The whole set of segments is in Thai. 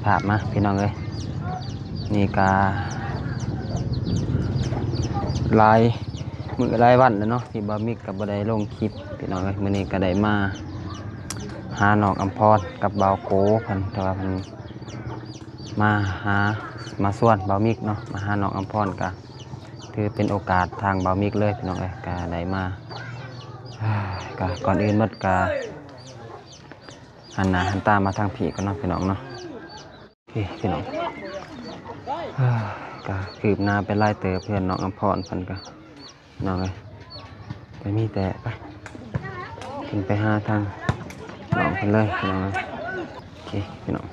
ภาพมาพี่น้องเลยนี่กาลายมือลายวันแล้วเนาะที่บามิกกับบได้ลงคลิปพี่น้องเลยมื้อนี้ก็ได้มาหาหนอกอัมพรกับเบาโกพันแต่ว่าพันมาส่วนเบามิกเนาะมาหาหนอกอัมพรกะถือเป็นโอกาสทางเบามิกเลยพี่น้องเลยกะได้มาก่อนอื่นมัดกะหันหน้าหันตามาทางผีก็เนาะพี่น้องเนาะพี่น้องก็คืบหน้าไปไล่เตอเพื่อนน้องอัมพรพันก็น้องเลยไปมีแต่ไปขึ้นไปหาทางน้องกันเลยพี่น้องเลยโอเคพี่น้อง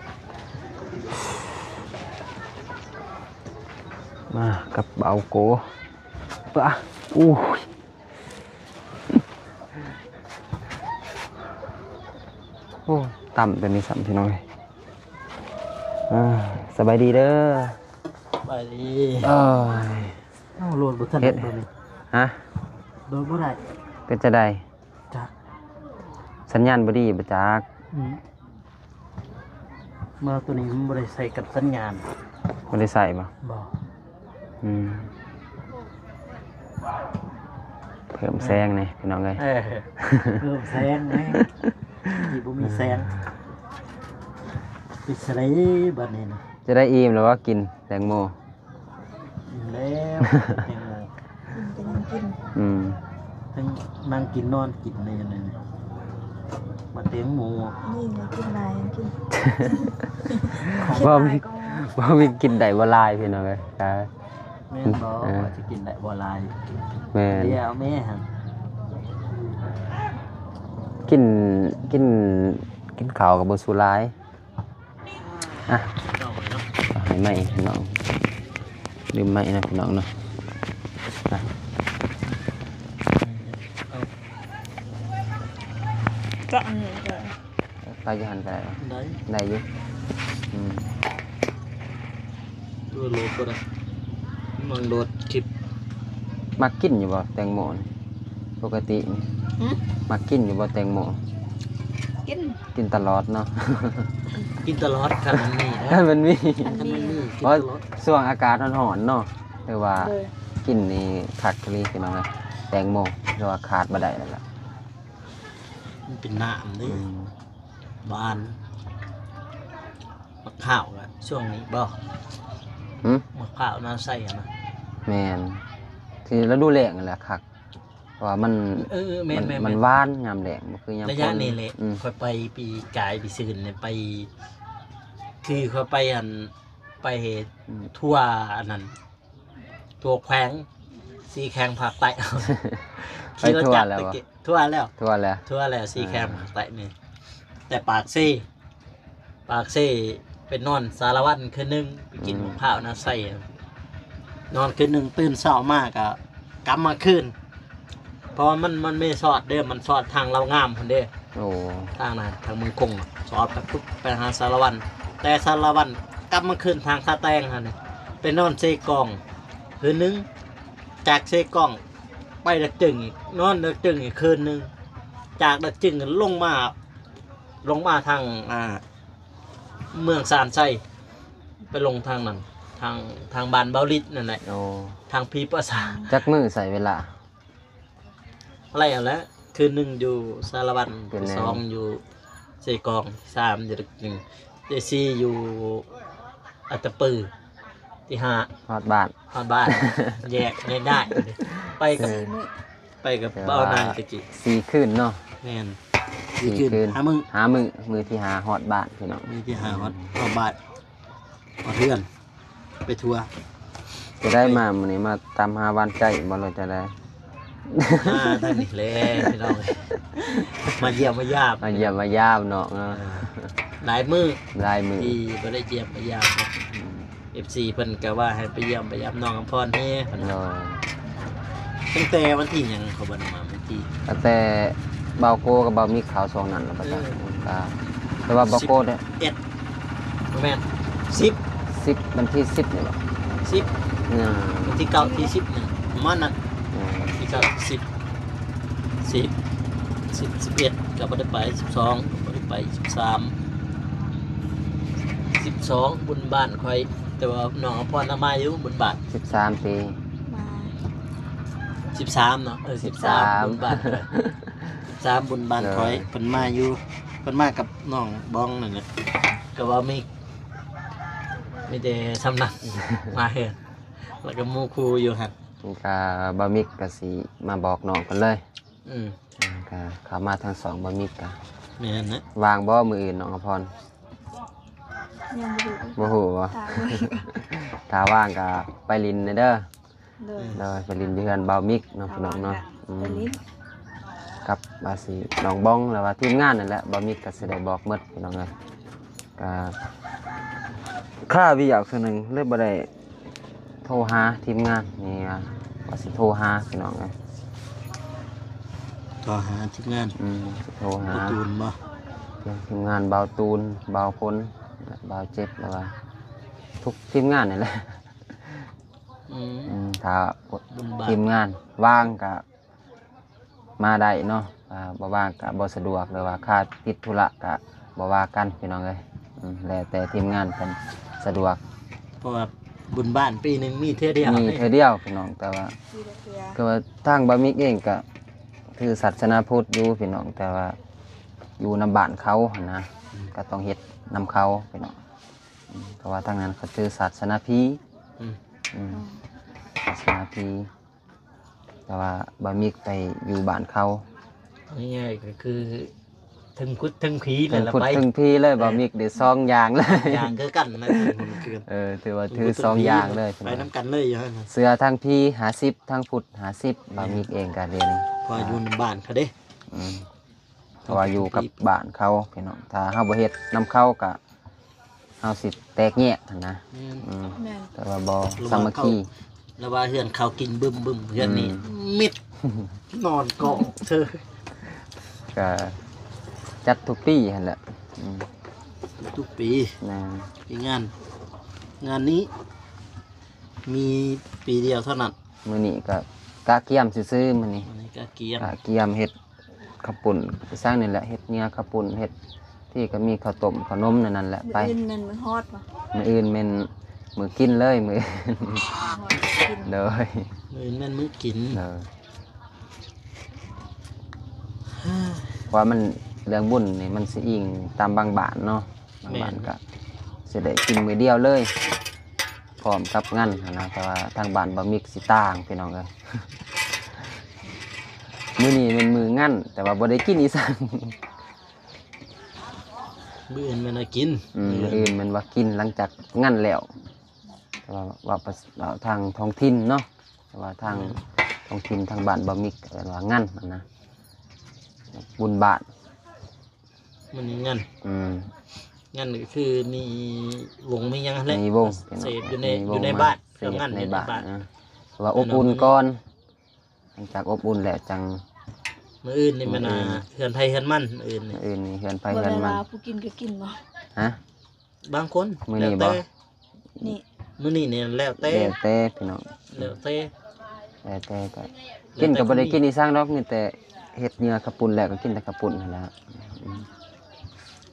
มากับเบาโกปะอู้โอ้ต่ำเป็นนิสัยพี่น้องเลยสบายดีเด้อไปดียโหลดบุตรเฮ็ดฮะโดนบ่ได้เป็นจะได้จักสัญญาณบ่ดีบ่จักเมื่อตัวนี้มันบ่ได้ใส่กับสัญญาณบ่ได้ใส่บ่เพิ่มแสงนี่พี่น้องเอ้ยเพิ่มแสงไงที่บ่มีแสงปิดสไลด์บัดนี้นะจะได้อิ่มหรือว่ากินแตงโมแล้วแตงโมกินทั้งนั่งกินนอนกินอะไรอย่างนี้มาเตียงโมนี่ไงกินลายกินว่ามีกินได้บ่ลายพี่น้องเอ้ยแม่นบ่จะกินได้บ่ลายแม่เดี๋ยวแม่หั่นกินข้าวกับบ่สุหลายอ่ะให้ไหมพี่น้องลืมไหมนะพี่น้องเนาะก็อันนี้เลยไปจะหันไปได้อยู่ตัวโหลดก็ได้มันโหลดคลิปมักกินอยู่บ่แตงโมปกติมักกินอยู่บ่แตงโมกินตลอดเนาะกินตลอดครับมันมีมันมีเพราะช่วงอากาศร้อนๆเนาะหรือว่ากินนี่ขาดคลีพี่น้องนะแตงโมหรือว่าขาดบ่ได้แล้วล่ะมันเป็นน้ำดิบานมะพร้าวอะช่วงนี้บ่มะพร้าวน้ำใสอะนะแม่นที่ฤดูแล้งนั่นแหละคักเพราะว่ามันหวานยามแล้งบ่คือยามฝนระยะนี้แหละค่อยไปปีกายปีซื่นเนี่ยไปคือค่อยไปไปทั่วอันนั้นทั่วแขวงสีแขงภาคใต้ไปทั่วแล้วทั่วแล้วสีแขงภาคใต้นี่แต่ปากซี่เป็นนอนสารวัตรคืนนึงไปกินมะพร้าวน้ำใสนอนคืนนึงตื่นเช้ามากอะกลับมาคืนเพราะมันไม่สอดเด้อมันสอดทางเรางามคนเด้อทางนั้นทางเมืองคงสอดไปปุ๊บไปหาสารวัตรแต่สารวัตรกลับมาคืนทางท่าแตงฮะเนี่ยเป็นนอนเซกองคืนนึงจากเซกองไปดักจึงอีกนอนดักจึงอีกคืนนึงจากดักจึงลงมาทางเมืองซานไซไปลงทางนั้นทางบ้านเบาลิดนั่นแหละทางพีภาษาจักมือใส่เวลาอะไรเอาแล้วคืนนึงอยู่สารวัตร2อยู่เซกอง3อยู่ดักจึง4อยู่อัตตปือที่5ฮอดบ้านแยกได้ไปกับเบานายตะกี้4คืนเนาะแม่น4คืนหามือที่5ฮอดบ้านพี่น้องมือที่5ฮอดบ้านมาเพื่อนไปทัวร์จะได้มามื้อนี้มาตามหาบ้านใจบ่เราจะได้ท่านนี่แหละพี่น้องมาเยี่ยมมายามเนาะหลายมื้อที่บ่ได้เยี่ยมมายาม FC เพิ่นก็ว่าให้ไปเยี่ยมน้องอัมพรแฮ่เพิ่นตั้งแต่วันที่หยังเขาบ่ได้มาวันที่ตั้งแต่เบาโกกับเบามีข่าว2นั้นแล้วบ่จ้ะแต่ว่าเบาโกเนี่ย11แม่น10วันที่10นี่บ่10วันที่9ที่10นี่ประมาณนั้นที่9 10 11ก็บ่ได้ไป12บ่ได้ไป13 12บุญบ้านคอยแต่ว่าน้องอภรน่ะมาอยู่บุญบ้าน 13 ปี มา 13เนาะ13บุญบ้าน13บุญบ้านคอยเพิ่นมาอยู่เพิ่นมากับน้องบ้องนั่นแหละก็ว่ามีแต่สำนัก มาเฮือนแล้วก็หมู่ครูอยู่หั่น ก็บ่มิกก็สิมาบอกน้องเพิ่นเลย อืม ก็เข้ามาทั้งสองบ่มิกก็ แม่นนะ วางบ่มืออื่นน้องอภร ยังบ่รู้ บ่ฮู้บ่ ตามเลย ถ้าว่างก็ไปลินเด้อ โดย โดยไปลินอยู่เฮือนบ่มิกเนาะพี่น้องเนาะ ไปลิ้น กับว่าสิน้องบ้องแล้วว่าทีมงานนั่นแหละบ่มิกก็สิได้บอกหมดพี่น้องเอ้ยก็ค่าวิอยากคือหนึงเลยบ่ได้โทรหาทีมงานนี่ว่าสิโทรหาพี่น้องเอ้ย ต่อหาทีมงาน สิโทรหา ประตูนบ่ เพียงทีมงานเบาตูนเบาพลและเบาเจ็บแล้วว่าทุกทีมงานนี่แหละ อืม ถ้า บุญบ้าน ทีมงานว่างก็มาได้เนาะบ่ว่างก็บ่สะดวกหรือว่าค่าติดธุระก็บ่ว่ากันพี่น้องเอ้ยแล้วแต่ทีมงานเพิ่นสะดวก เพราะว่าบุญบ้านปีหนึงมีเท่อเดียว มีเทื่อเดียวพี่น้องแต่ว่า ทีละเทื่อ ก็ว่าทางบะมิกเองก็ถือศาสนาพุทธอยู่พี่น้องแต่ว่าอยู่นำบ้านเขาหั่นนะก็ต้องเฮ็ดนำเขาพี่น้องเพราะว่าทางนั้นเขาถือศาสนาพี อืม อืมศาสนาพีแต่ว่าบะมิกไปอยู่บ้านเขา ง่ายๆก็คือถึงพุทธถึงผี ถึ นั่ ง นแหละ พุทธ ไป ถึงพีเลยบะมิกได้ซองอย่างเลย อย่างคือกันนะมันคือ ถือว่าถือซองอย่างเลยพี่ ไป น้อง น้ำกันเลยอยู่ฮะ เสือทางพี50ทางพุทธ50บะมิกเองก็เรียน พออยู่ในบ้านเขาเด้ เพราะว่าอยู่กับบ้านเขาพี่น้องถ้าเฮาบ่เฮ็ดนำเขาก็เฮาสิแตกแยกหั่นนะ แม่น แต่ว่าบ่สามัคคี แล้วว่าเฮือนเขากินบึมเฮือนนี่มิดนอนเกาะเธอ ก็จัดทุกปีหั่นแหละอืม ทุกปี นะ ปีงานนี้ มีปีเดียวเท่านั้น มื้อนี้ก็กะเกียมซื่อๆมื้อนี้ อันนี้ก็เกียม กะเกียมเฮ็ดข้าวปุ่นสร้างนี่แหละเฮ็ดเนื้อข้าวปุ่นเฮ็ดที่ก็มีข้าวต้มขนมนั่นแหละไป มื้ออื่นนั่นมันฮอดบ่ มื้ออื่นแม่นมื้อกินเลยมื้อ ฮอดกิน เลย มื้อนั่นมื้อกิน เลยเพราะว่ามันเรื่องบุญนี่มันสิอิงตามบางบ้านเนาะบางบ้านก็สิได้กินมื้อเดียวเลยพร้อมกับงานหั้นนะแต่ว่าทางบ้านบ่มีสิต่างพี่น้องเอ้ย มื้อนี้เป็นมื้องานแต่ว่าบ่ได้กินอีสัง มื้ออื่นมันน่ะกิน มื้ออื่นมันว่ากินหลังจากงานแล้วแต่ว่าทางท้องถิ่นเนาะแต่ว่าทางท้องถิ่นทางบ้านบ่มีว่างานนั่นนะบุญบาท มันนี่งั้น อืม งั้นก็คือมีวงมีหยังแหละ มีวง เสพอยู่ใน มีวง อยู่ในบ้าน เส เครื่อง พ งั้น ใน อยู่ใน บ้าน บ้าน นะว่าอบอุ่นก่อนหลังจากอบอุ่นแล้วจัง มื้ออื่นนี่มันเฮือนไผเฮือนมันมื้ออื่นนี่ อื่นนี่เฮือนไป บ่ เฮือน เว มัน ลาผู้กินก็กินบ่ ฮะ บางคน มื้อนี้ แล้ว บ่ แต่ นี่ มื้อนี้เนี่ยแล้วแต่ แล้วแต่พี่น้อง แล้วแต่ แล้วแต่ก็กินก็บ่ได้กินอีสร้างดอกมีแต่เฮ็ดเนื้อข้าวปุ้นแล้วก็กินแต่ข้าวปุ้นนั่นแหละอืม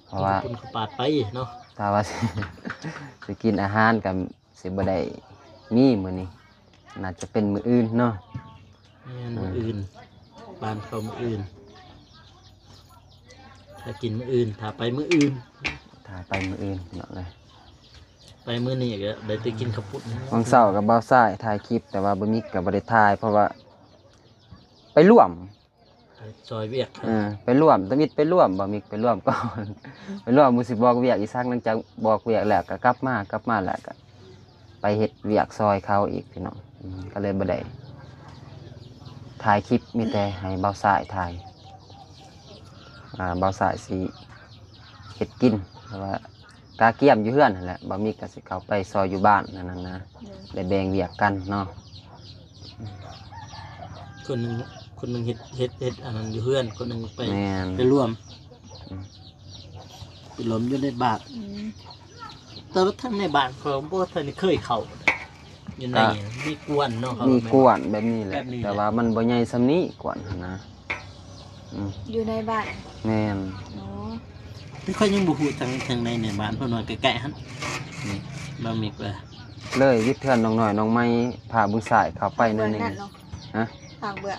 เพราะว่า คุณเขาปาดไปเนาะ ถ้าว่า สิกินอาหารกับสิบ่ได้มีมื้อนี้น่าจะเป็นมื้ออื่นเนาะ มื้ออื่นบ้านเขามื้ออื่น ถ้ากินมื้ออื่นถ้าไปมื้ออื่น ถ้าไปมื้ออื่นเนาะเลย ไปมื้อนี้ก็ได้ไปกินข้าวปุ้น วังเช้ากับเบาซ้ายถ่ายคลิปแต่ว่าบ่มีก็บ่ได้ถ่ายเพราะว่า ไปร่วม ซอยเวียก ไปร่วมตะมิดไปร่วมบ่มีไปร่วมก่อน ไปร่วมมือสิบอกเวียกอีกสักหลังจากบอกเวียกแล้วก็กลับมาแล้วก็ไปเฮ็ดเวียกซอยเขาอีกพี่น้องก็เลยบ่ได้ถ่ายคลิปมีแต่ให้เบาสายถ่ายเบาสายสิเฮ็ดกินเพราะว่ากาเกียมอยู่เฮือนนั่นแหละบ่มีก็สิเข้าไปซอยอยู่บ้านนั่นน่ะนะได้แบ่งเวียกกันเนาะ คนหนึงเฮ็ดอันนั้นอยู่เฮือนคนหนึงไป แม่น ไปร่วม อืม ไปรวมอยู่ในบ้าน อืม แต่ว่าทั้งในบ้านเขาบ่ทันได้เคยเข้าอยู่ในมีกวนเนาะเขา มี แม่น กวนแบบนี้แหละ แบบนี้แหละ แต่ว่ามันบ่ใหญ่ซำนี้กวนหั่นนะ อยู่ในบ้าน แม่น เนาะ ไม่ค่อยยังบุหูทางในบ้านเพื่อนว่าใกล้ๆฮั่นบะหมี่เปล่า เลยวิทย์เทือนน้องน้อยน้องไม้ผ่าบุญสายเข้าไปนั่นเอง เนาะ ฮะ ฝากเบื่อ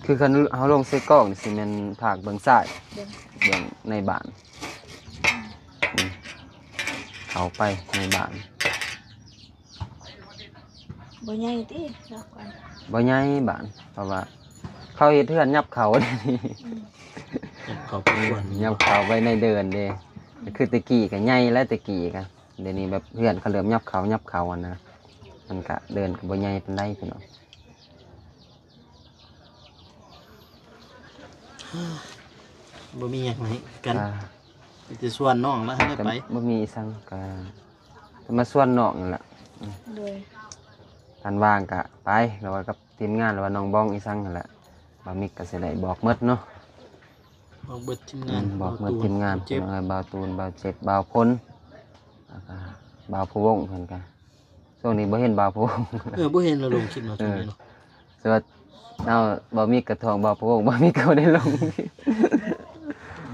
คือคันเขาลงเซกล้องนี่สิแม่นผากเบิ่งซ้าย เดิน เบิ่งในบ้านเข้าไปในบ้าน บ่ใหญ่ติเนาะก่อน บ่ใหญ่บ้านเพราะว่าเขาเฮ็ดเทือนยับเขาเด้นี่ ขอบคุณ ยับเขาไว้ในเดินเด้คือตะกี้ก็ใหญ่แล้วตะกี้ก็เดี๋ยวนี้แบบเพื่อนเขาเริ่มยับเขาอะนะมันก็เดินก็บ่ใหญ่ปานใดพี่น้อง บ่มีอย่างไรกัน ก็ จะชวนน้องแล้วให้ได้ ก็ ไป บ่มีสังก็จะมาส่วนน้องนั่นแหละ โดย ทันว่างก็ไปแล้วว่ากับทีมงานหรือว่าน้องบ้องอีสังนั่นแหละบ่มิกก็สิได้บอกหมดเนาะ บอกเบิดทีมงาน บอกหมดทีมงาน เจ็บ บ่าวตูนบ่าวเจ็บบ่าวพ้นแล้วก็บ่าวผู้วงเพิ่นก็ช่วงนี้บ่เห็นบ่าวผู้วง บ่เห็นเราลงคลิปเนาะตรงนี้เนาะ สวัสดีเอาบ่มีกระทองบ่าวผู้วงบ่มีเขาได้ลง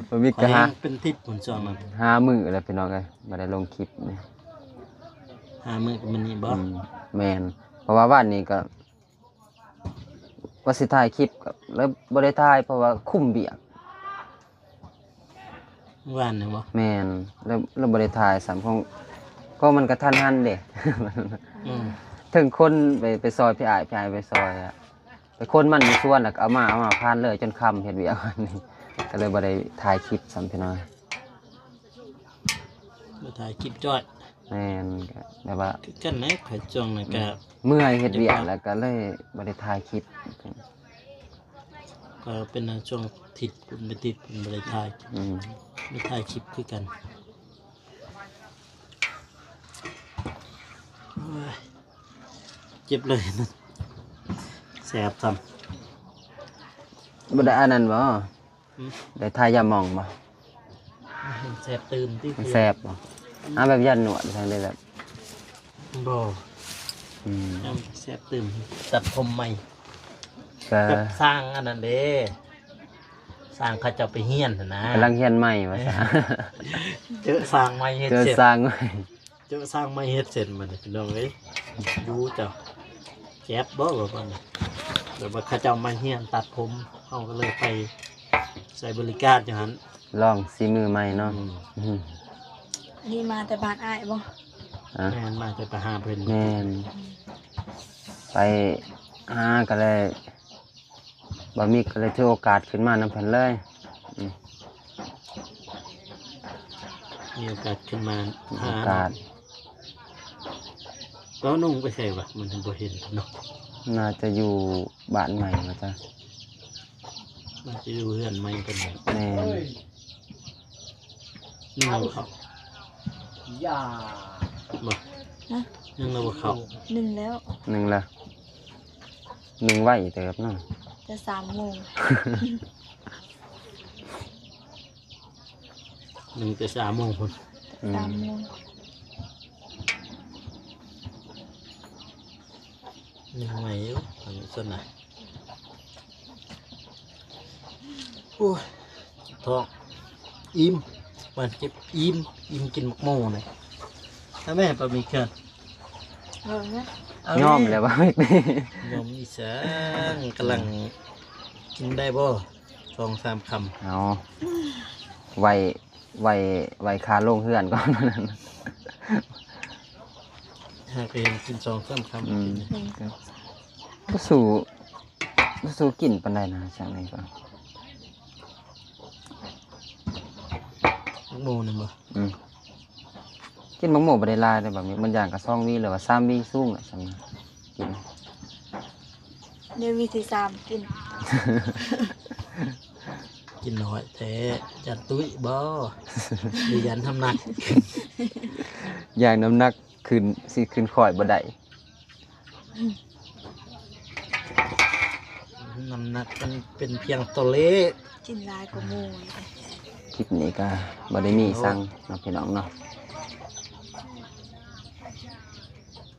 บ่มี ข ก อ ระ ให้ หา เป็นทิศผลช่วงนั้น 5 มื้อแล้วพี่น้องเอ้ยบ่ได้ลงคลิปนี่ หามือกับมันนี่บ่ แม่นเพราะว่าวันนี้ก็ว่าสิถ่ายคลิปก็แล้วบ่ได้ถ่ายเพราะว่าคุ้มเบียก เมื่อวานเนี่ยบ่ แม่นแล้วบ่ได้ถ่ายสามของก็มันกระทันหันเด้ อืม ถึงคนไปซอยพี่อ้ายไปซอยอะไปคนมันมีส่วนแล้วก็เอามาพานเลยจนค่ำเฮ็ดเวียกวันนี้ก็เลยบ่ได้ถ่ายคลิปซ้ำพี่น้อย มาถ่ายคลิปจอย แม่นก็แบบว่า คือกันนะขายจองนะก็ เมื่อยเฮ็ดเวียกแล้วก็เลยบ่ได้ถ่ายคลิป ก็เป็นช่วงทิศคุณไปทิศคุณบ่ได้ถ่าย อืม ไม่ถ่ายคลิปคือกันโอ้ยเจ็บเลยนะแสบซ้ บ่ได้อันนั้นบ่ ำ ได้ถ่ายยาหม่องบ่ แสบตื่นที่ มันแซ่บบ่แบบยันหนวดทางได้แบบ บ่ อืม แสบตื่นตัดผมใหม่ ก็ แบบสร้างอันนั้นเด้สร้างเขาจะไปเฮียนน่ะนะ กำลังเฮียนใหม่ว่าซะ เจอสร้างไม้เฮ็ด เจอ เสร็จ สร้างใหม่ เจอสร้างไม้เฮ็ดเสร็จมันพี่น้องเอ้ยดูเจ้าแจ๊บบ่แบบว่าน่ะแบบว่าเขาเจ้ามาเฮียนตัดผมเฮาก็เลยไปใส่บริการอย่างนั้น ลองสีมือใหม่เนาะอืม อันนี้มาแต่บ้านอ้ายบ่ อ่ะ แม่นมาไปหาเพิ่น แม่นไปหาก็เลยบ่มีก็เลยถือโอกาสขึ้นมานำเพิ่นเลยอืม มีโอกาสขึ้นมา มี หา โอกาส แล้วนุ่งไปใส่บ่มันถึงบ่เห็นเนาะ น่าจะอยู่บ้านใหม่ว่าจ้ะ มันจะดูเฮือนใหม่เพิ่นน่ะ แม่น นึ่งเราเขา อย่า บ่ นะ นึ่งเราบ่เขา หนึ่งแล้ว หนึ่งละหนึ่งไว้เติบเนาะ จะ3 โมง นึ่งแต่3 โมงพุ่น อืม 3 โมง นึ่งใหม่อยู่อันนี้ส่วนไหนโอ้ยท้องอิ่มมันเจ็บอิ่มกินหมกโม่เลยถ้าแม่ปลามีเกิน เออนะ ยอมแล้วว่าไม่ได้ ยอมอีสานกำลังกินได้บ่2-3 คำ เอาไว้คาโรงเฮือนก่อนนั่น หากเห็นกิน2-3 คำ อืม หนึ่ง บ่สู้กินปานใดนะจังนี้ก็ หมกโม่นี่บ่ อืมกินบางหมูบ่ได้หลายได้แบบนี้มันอย่างกับ2 วีหรือว่า3 วีสูงน่ะซั่นนะกิน เดี๋ยววีที่3กิน กินน้อยแท้จัดตุ้ยบ่หรือยันทำหนัก อย่างน้ำหนักขึ้นข่อยบ่ได้ น้ำหนักมันเป็นเพียงตัวเลข กินหลายกว่าหมู่เลย คลิปนี้ก็บ่ได้มีสั่งเนาะพี่น้องเนาะ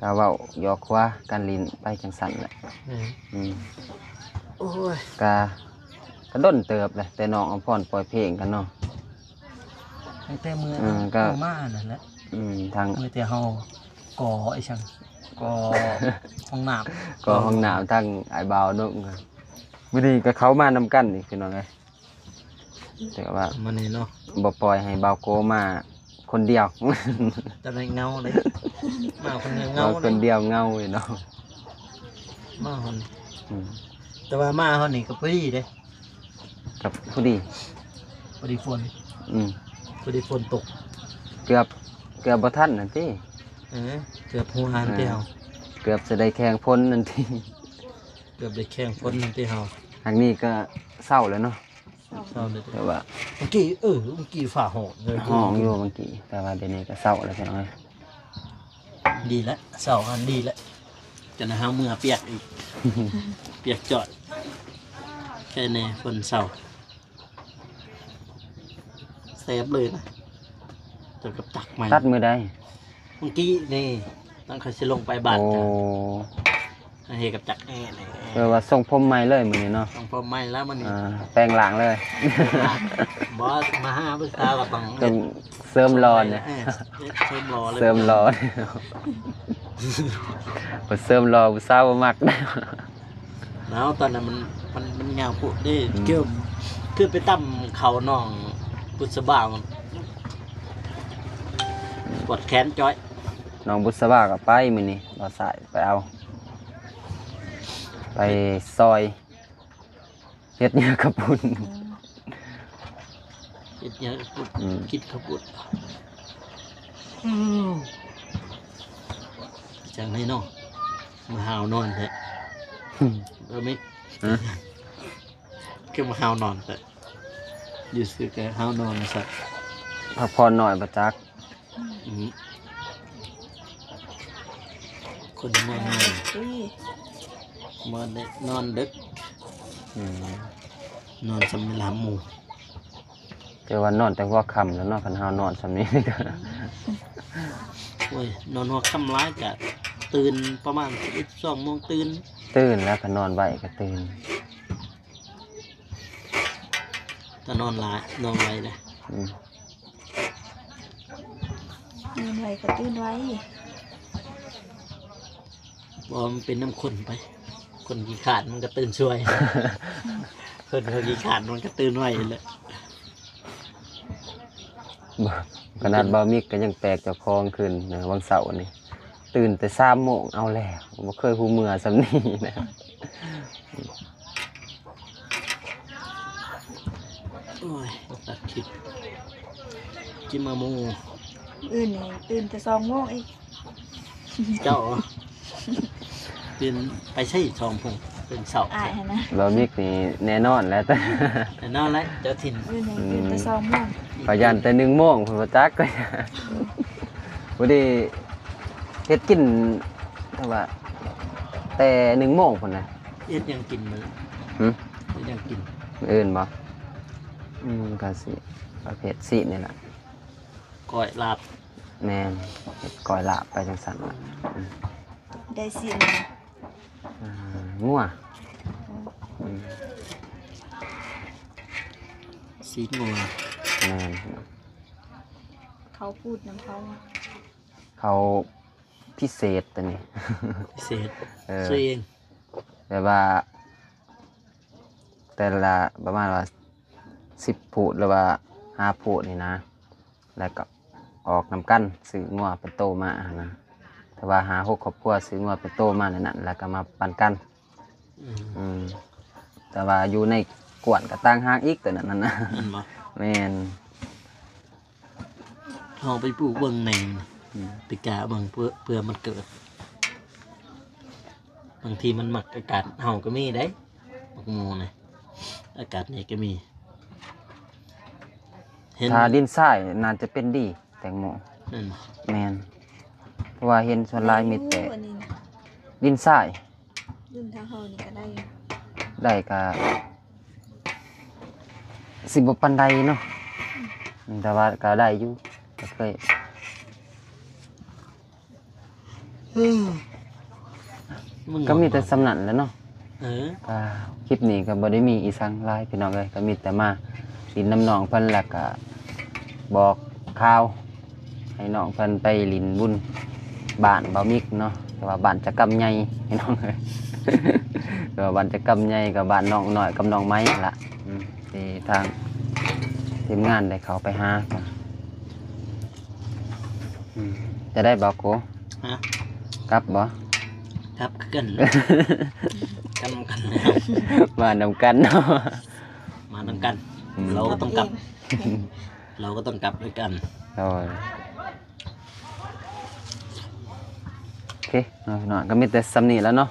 ก็เว้าหยอกคว้ากันลิ้นไปจังซั่นแหละ นี่ อืม โอ้ย ก็ด้นเติบเลยแต่น้องอำพรปล่อยเพลงกันเนาะ ตั้งแต่มือ ก็ เอามานั่นแหละ ทาง มือแต่เฮาก่อไอ้ช่างก่อห้องน้ำ ก็ห้องน้ำทางไอ้บ่าวนุ่งมื้อนี้ก็เขามานำกันนี่พี่น้องเอ้ยแต่ว่า มันนี่เนาะ บ่ปล่อยให้บ่าวโกมาคนเดียว ตอนนั้นเงาเลยมาคนเดียวเงา เราคนเดียวเงาอยู่เนาะ มาคน อืม แต่ว่ามาคนนี่ก็พอดีเด้ กับผู้ดี พอดีฝน อืม พอดีฝนตก เกือบบ่ทันนั่นติ เกือบหัวหันที่เฮา เกือบจะได้แข่งพ้นนั่นติ เกือบได้แข่งฝนนั่นที่เฮา ทางนี้ก็เศร้าแล้วเนาะ เศร้าเลย แต่ว่า เมื่อกี้เมื่อกี้ฝ่าหอกเลย ห้องอยู่เมื่อกี้แต่ว่าเดี๋ยวนี้ก็เศร้าแล้วพี่น้องเอ้ย ดีแล้วเศร้าอันดีแล้วจะนะฮะเมื่อเปียกอีก เปียกจอดแค่นี้ฝนเศร้าเซฟเลยนะจนกับตักใหม่ ตัดมือได้ เมื่อกี้นี่ต้องเขาจะลงไปบ้าน โอ้ จ้ะเฮกับจักแอ่เลย แปลว่าส่งผมใหม่เลยมื้อนี้เนาะ ต้องพอไม่แล้วมันนี่ แปลงหลังเลย บอสมาห้าพุทธากับต้อง ต้องเสริมรอนเนี่ย เสริมรอเลย เสริมรอบ่เสริมรอผู้สาวบ่มัก แล้วตอนนั้นมันเงาปุ๊ได้เกี่ยวคือไปตั้มเขาหนองพุทธบ่าวปวดแขนจ้อย น้องบุษบาก็ไปมื้อนี้บ่สายไปเอา ไปซอยเฮ็ดหยังกับปุ่น เฮ็ดเนี่ยปุ๊บ อืม คิดเขาปุ๊บจังให้น้องมาหาวนอนแท้ไม่ ฮะ คือมาหาวนอนแต่อยู่ซื้อแกหาวนอนสัก พักผ่อนหน่อยบ่จัก อืมคนนอนน้อย อุ้ย มาได้นอนดึก อืม นอนสำเร็จหมู่ เจอว่านอนแต่หัวค่ำแล้วเนาะคันเฮานอนซำนี้ ก็ โอ้ยนอนหัวค่ำร้ายกะตื่นประมาณ12 โมงตื่น ตื่นแล้วก็นอนไว้ก็ตื่น แต่นอนหลายนอนไรเลย อืม เงินไว้ก็ตื่นไว้ บอกมันเป็นน้ำข้นไป คนขี้ขาดมันก็ตื่นช่วย คนเขาขี้ขาดมันก็ตื่นไวเลย บ่ขนาดบ่มิกก็ยังแปลกเจ้าของขึ้นนะวันเสาร์นี่ตื่นแต่3โมงเอาแล้วบ่เคยฮู้เมื่อซำนี้นะ โอ้ยตัดคลิปกินมาโม อื่นนี่ตื่นแต่2 โมงอีก เจ้าตื่นไปใช่ชองพงตื่นเสาร์ อายหั่นนะ บ่มิกนี่แน่นอนแล้วแต่ แต่นอนแล้วเจ้าถิ่น อื่นนี่ตื่นแต่2 โมง พยันแต่1โมงเพิ่นบ่จักก็ บ่ได้เฮ็ดกินเท่าว่าแต่1โมงพุ่นน่ะ เอ็ดยังกินมือ หึ เอ็ดยังกิน มื้ออื่นบ่ก็สิประเภทซีนี่ล่ะ ก้อยลาบ แม่นเฮ็ดก้อยลาบไปจังซั่นล่ะ ได้สิน งัวอืม ซีดงัว แม่น เขาพูดนำเขา เขาพิเศษตัวนี้ พิเศษ เออ ซื้อเอง แบบว่า แต่ละประมาณว่า10ผูดหรือว่า5ผูดนี่นะ แล้วก็ออกนำกันซื้องัวเป็นโตมาหั้นนะแต่ว่า5-6ครอบครัวซื้องัวเป็นโตมาในนั้นแล้วก็มาปั่นกัน อืม อืมแต่ว่าอยู่ในกวนก็ต่างหากอีกตัวนั้นนะ เห็นบ่ แม่น ลองไปปลูกเบิ่งใน อืม ไปกะเบิ่งเพื่อมันเกิด บางทีมันหมักอากาศเฮาก็มีได้บักโมนะอากาศนี่ก็มี เห็น ถ้าดินทรายน่าจะเป็นดีแตงโม นั่นบ่ แม่นเพราะว่าเห็นส่วนหลายมีแต่ อันนี้นะ ดินทราย รุ่นทางเฮานี่ก็ได้อยู่ ได้ก็สิบปันใดเนาะแต่ว่าก็ได้อยู่ก็เคย ก็มีแต่สำนันแหล้วเนาะ เออ ก็คลิปนี้ก็บ่ได้มีอีสังหลายพี่น้องเลยก็มีแต่มาดินน้ำหนองเพิ่นแล้วก็บอก ข่าวให้น้องเพิ่นไปลินบุญบ้านบ่มิกเนาะแต่ว่าบ้านจะกำใหญ่ให้น้องเอ้ย แต่ว่าบ้านจะกำใหญ่กับบ้านน้องน้อยกับน้องไม้ล่ะที่ทางทีมงานได้เขาไปหากันจะได้บอกโก ฮะ กลับบ่ ครับกันเลยกันกันแล้ว มานำกันเนาะ มาต้องกัน เราก็ต้องกลับ เราก็ต้องกลับด้วยกัน โอ้ยโอเคเนาะพี่น้องก็มีแต่สำนีแล้วเนาะ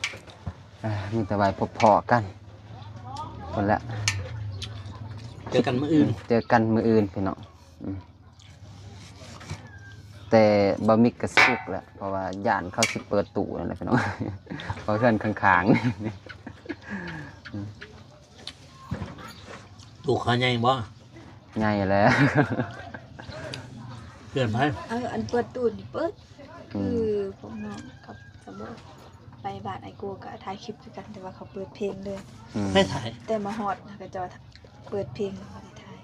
มีแต่ไว้พบพอกันคนละ เจอกันมื้ออื่น เจอกันมืออื่นพี่น้องแต่บะมิกกระสุกแหละเพราะว่าย่านเขาสิเปิดตู้นั่นแหละพี่น้อง เพราะเพื่อนข้าง ถูกเขาใหญ่บ่ ๆ ง่ายแล้ว เพื่อนไป อันเปิดตูดนี่เปิดคือผมน้องกับสมบูรณ์ไปบ้านไอโกก็ถ่ายคลิปด้วยกันแต่ว่าเขาเปิดเพลงเลย ให้ถ่าย แต่มาฮอดนะก็จะเปิดเพลงแล้วบ่ได้ถ่าย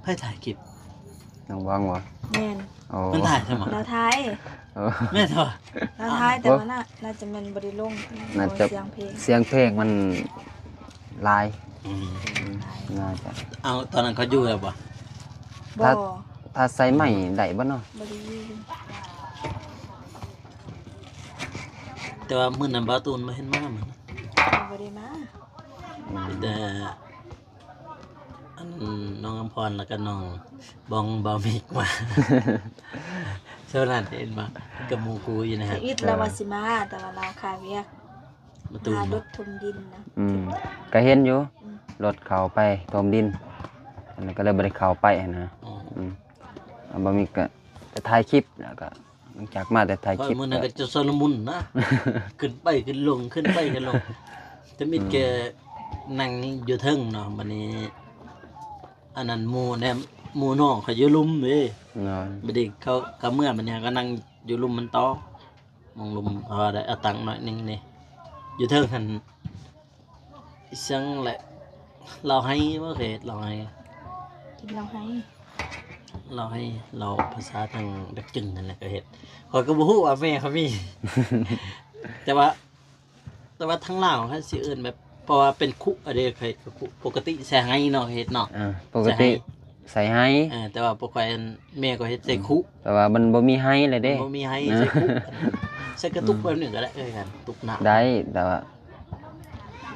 ให้ถ่ายคลิป น้องว่างวะ แม่น โอ้ มันถ่ายใช่ไหม เราถ่าย โอ้ แม่เถอะ เราถ่ายแต่ว่าน่าจะแม่นบ่ได้ลง น่าจะ เสียงเพลง เสียงเพลงมันลาย ถ่าย น่าจะ เอาตอนนั้นเขาอยู่แล้วบ่ บ่ ถ้าใส่ใหม่ได้บ่เนาะ บ่ได้ยิน แต่ว่ามื้อนั้นบ่าวตูนมาเห็นมาเหมือน บ่ได้มา แต่อันน้องอำพรแล้วก็น้องบองบอมิกมา เท่านั้นเห็นมากับหมูกูอยู่นะฮะ ชีวิตเราว่าสิมาแต่ว่าเราคาเวียก มาตูน หาร มา ถถมดินนะ ก็เห็นอยู่ อืม รถเขาไปตมดินอันนั้นก็เลยบ่ได้เข้าไปนะ อ๋อ บ่มีก็แต่ถ่ายคลิปแล้วก็หลังจากมาแต่ถ่าย เพราะ คลิป มื้อนั้นก็จะสลมุนนะ ขึ้นไปขึ้นลงขึ้นไปขึ้นลงแต่มิดแกนั่งอยู่เทิงเนาะบัดนี้ อันนั้นหมู่แนมหมู่น้องเขาอยู่ลุมเด้ เนาะ บัดนี้เขาก็เมื่อบัดนี้ก็นั่งอยู่ลุมมันต่อมองลุมเอาได้เอาตังค์หน่อยหนึงนี่อยู่เทิงหันจังแหละเราให้บ่เฮ็ดเราให้ กินเราให้ เราภาษาทางดักจึงนั่นแหละก็เฮ็ดข้อยก็บ่ฮู้ว่าแม่เขามี แต่ว่าทางลาวเขาสิเอิ้นแบบเพราะว่าเป็นคุอะเด้เคยคุปกติใส่ให้เนาะเฮ็ดเนาะ ปกติใส่ให้ แต่ว่าปกติแม่ก็เฮ็ดใส่คุ แต่ว่ามันบ่มีให้เลยเด้ บ่มีให้ใส่คุใส่กระตุกแบบนึงก็ได้กันตุกน้ำ ได้แต่ว่า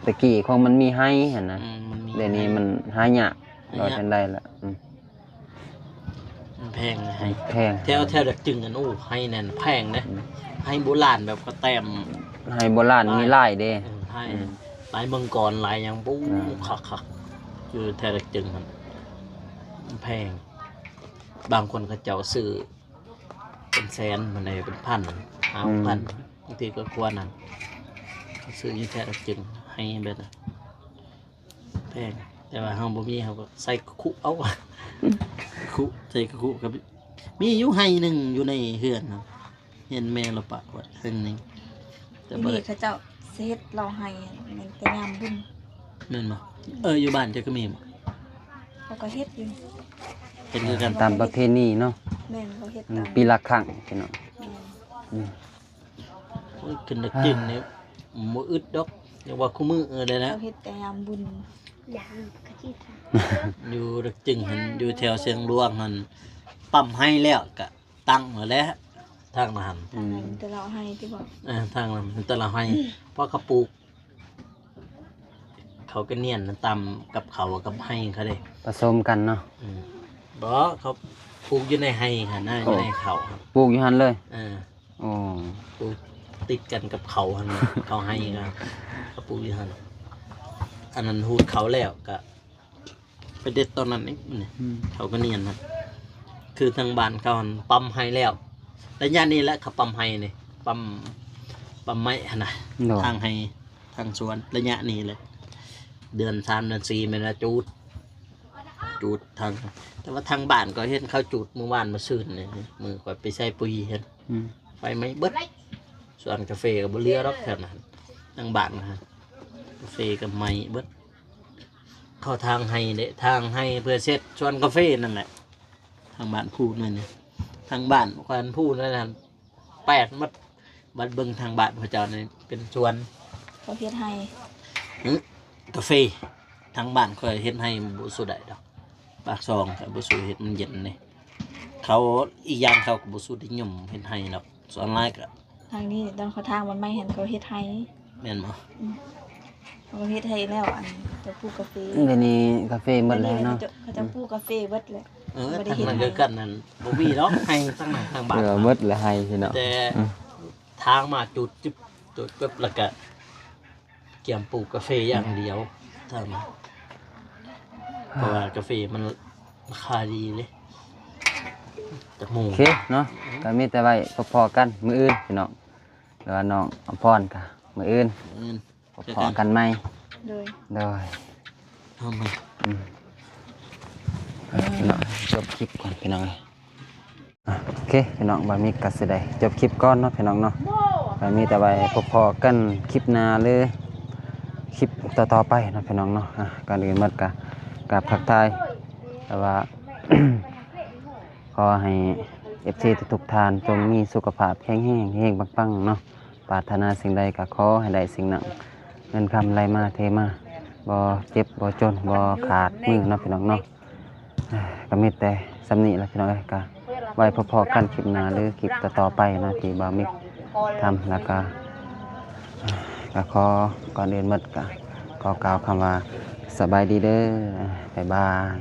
ตะกี้ของมันมีให้หั่นนะ มันมี เดี๋ยวนี้มันหายากเราจังได้ละ มันแพงนะให้ แพง แถวดักจึงกันโอ้ให้นั่นแพงนะให้โบราณแบบก็แต้ม ให้โบราณมีหลายเด้ ให้ลายมังกรลายหยังปู้คักๆคือแถวดักจึงมันแพงบางคนเขาเจ้าซื้อเป็นแสนมันได้เป็นพัน5,000บางทีก็กว่านั้นเขาซื้ออยู่แถวดักจึงให้แบบนั้นแพงแต่ว่าเฮาบ่มีเฮาก็ใส่คุเอา คุใส่คุกับมีอยู่ให้หนึงอยู่ในเฮือนเนาะเห็นแม่เราปะไว้เฮือนหนึงแต่ ที่ บ่ นี่ ได้ เขาเจ้าเซตเราให้มันแต่ยามบุญ แม่นบ่อยู่บ้านเจ้าก็มีบ่ เขาก็เฮ็ดอยู่ เป็นคือกัน ตามประเพณีเนาะ แม่นเขาเฮ็ดตาม ปีละครั้งพี่น้อง แม่น โอ้ยขึ้นดักจึงนี่บ่อึดดอกอย่าว่าคู่มือเลยนะ เขาเฮ็ดแต่ยามบุญ อยู่ดักจึงหันอยู่แถวเชียงรวงหันปั๊มให้แล้วก็ตั้งมาแล้วทางนั้น ทางนั้นแต่เราให้ที่บอก ทางนั้นแต่ละให้เพราะเขาปลูก เขาก็เนียนตำกับเขากับให้เขาเด้ ผสมกันเนาะ บ่เขาปลูกอยู่ในให้ค่ะน่าอยู่ในเขาครับ ปลูกอยู่หั่นเลย ปลูกติดกันกับเขาหัน เขาให้ครับเขาปลูกอยู่หันอันนั้นหูดเขาแล้วก็ไปเด็ดตอนนั้นนี่เขาก็เนียนครับคือทางบ้านเขาหันปั๊มให้แล้วระยะนี้แหละเขาปั๊มให้นี่ปั๊มไม้หั่นน่ะ โดด ทางให้ทางสวนระยะนี้เลย เดือน3เดือน4มันละจูดทาง แต่ว่าทางบ้านก็เห็นเขาจูดเมื่อวานมาซื่นนี่มือก็ไปใส่ปุ๋ยเห็นไฟไหม้เบิดส่วนกาแฟก็บ่เหลือหรอกแถวนั้นทางบ้านนะฮะกาแฟก็ไหม้เบิดเข้าทางให้เด้ทางให้เพื่อเช็ดส่วนกาแฟนั่นแหละทางบ้านพูดนั่นนี่ ทางบ้านควันพูดนั่นนะแปดมัดบัดเบิ่งทางบ้านพระเจ้านี่เป็นสวน เขาเฮ็ดให้ กาแฟทางบ้านค่อยเฮ็ดให้บ่สุดได้ดอกปากซองก็บ่สุดเฮ็ดมันเย็นนี่เขาอีกอย่างเขาก็บ่สุดนิยมเฮ็ดให้ดอกส่วนหลายก็ ทางนี้ตอนเขาทางมันไม่เห็นเขาเฮ็ดให้ แม่นบ่ เขาเฮ็ดให้แล้วอันจะปลูกกาแฟ เดี๋ยวนี้กาแฟหมดแล้วเนาะ เขาจะปลูกกาแฟเบิดเลย ทางนั้นคือกันนั่นบ่มีดอกให้ทางนั้นทางบ้าน หมดแล้วให้พี่น้อง แต่ทางมาจุดจิบจุดปึ๊บแล้วก็เกี่ยมปลูกกาแฟอย่างเดียวเท่านั้นเพราะว่ากาแฟมันราคาดีเลยจากหมู โอเคเนาะก็มีแต่ไว้พอๆกันมื้ออื่นพี่น้องแล้วน้องอภรก็มื้ออื่น เงิน พอกันใหม่ โดย โดย ทำไม พี่น้องจบคลิปก่อนพี่น้องเลยโอเคพี่น้องบามีกัสได้จบคลิปก่อนเนาะพี่น้องเนาะบามีแต่ไว้พอๆกันคลิปหน้าหรือคลิปต่อๆไปเนาะพี่น้องเนาะก่อนอื่นหมดกับทักทายแต่ว่า ขอให้ FC ทุกๆท่านจงมีสุขภาพแข็งแรงเฮงปังๆเนาะปรารถนาสิ่งใดก็ขอให้ได้สิ่งนั้นเงินคำไหลมาเทมาบ่เจ็บบ่จนบ่ขาดมือเนาะพี่น้องเนาะก็มีแต่สำนีแหละพี่น้องเอ้ยก็ไว้พอๆกันคลิปหน้าหรือคลิปต่อๆไปนะที่บ่าวมิกทำแล้วก็ขอก่อนอื่นหมดก็ขอกล่าวคำว่าสบายดีเด้อบ๊ายบาย